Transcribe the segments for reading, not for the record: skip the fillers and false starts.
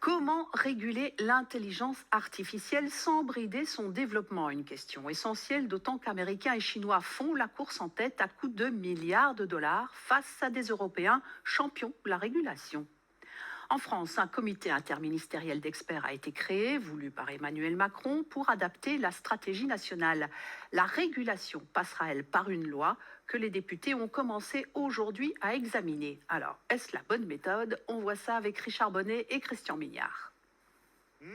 Comment réguler l'intelligence artificielle sans brider son développement? Une question essentielle, d'autant qu'Américains et Chinois font la course en tête à coups de milliards de dollars face à des Européens champions de la régulation. En France, un comité interministériel d'experts a été créé, voulu par Emmanuel Macron, pour adapter la stratégie nationale. La régulation passera, elle, par une loi que les députés ont commencé aujourd'hui à examiner. Alors, est-ce la bonne méthode? On voit ça avec Richard Bonnet et Christian Mignard.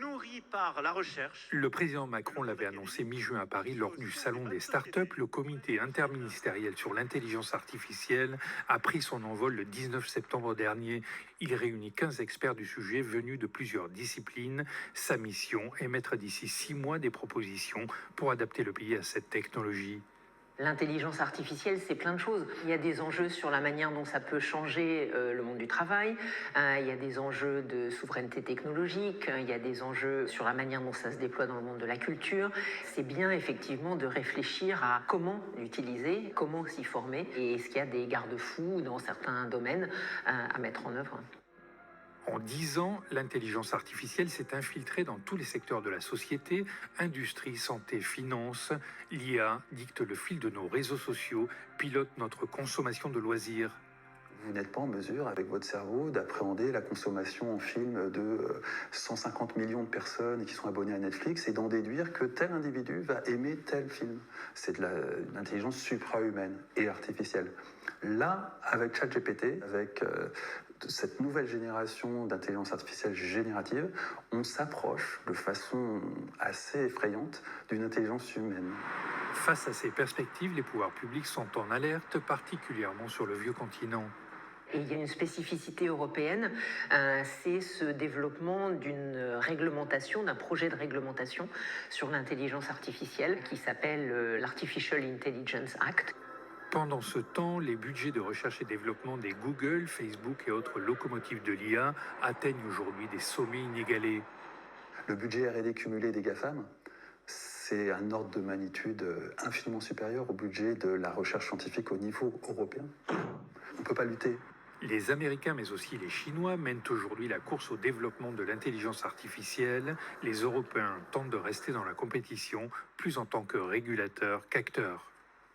Nourri par la recherche. Le président Macron l'avait annoncé mi-juin à Paris lors du Salon des startups. Le comité interministériel sur l'intelligence artificielle a pris son envol le 19 septembre dernier. Il réunit 15 experts du sujet venus de plusieurs disciplines. Sa mission est mettre d'ici 6 mois des propositions pour adapter le pays à cette technologie. L'intelligence artificielle, c'est plein de choses. Il y a des enjeux sur la manière dont ça peut changer le monde du travail. Il y a des enjeux de souveraineté technologique. Il y a des enjeux sur la manière dont ça se déploie dans le monde de la culture. C'est bien effectivement de réfléchir à comment l'utiliser, comment s'y former et est-ce qu'il y a des garde-fous dans certains domaines à mettre en œuvre. En 10 ans, l'intelligence artificielle s'est infiltrée dans tous les secteurs de la société, industrie, santé, finance. L'IA dicte le fil de nos réseaux sociaux, pilote notre consommation de loisirs. Vous n'êtes pas en mesure, avec votre cerveau, d'appréhender la consommation en film de 150 millions de personnes qui sont abonnées à Netflix et d'en déduire que tel individu va aimer tel film. C'est de l'intelligence suprahumaine et artificielle. Là, avec ChatGPT, avec cette nouvelle génération d'intelligence artificielle générative, on s'approche de façon assez effrayante d'une intelligence humaine. Face à ces perspectives, les pouvoirs publics sont en alerte, particulièrement sur le vieux continent. Et il y a une spécificité européenne, c'est ce développement d'une réglementation, d'un projet de réglementation sur l'intelligence artificielle qui s'appelle l'Artificial Intelligence Act. Pendant ce temps, les budgets de recherche et développement des Google, Facebook et autres locomotives de l'IA atteignent aujourd'hui des sommets inégalés. Le budget R&D cumulé des GAFAM, c'est un ordre de magnitude infiniment supérieur au budget de la recherche scientifique au niveau européen. On ne peut pas lutter. Les Américains, mais aussi les Chinois, mènent aujourd'hui la course au développement de l'intelligence artificielle. Les Européens tentent de rester dans la compétition, plus en tant que régulateurs qu'acteurs.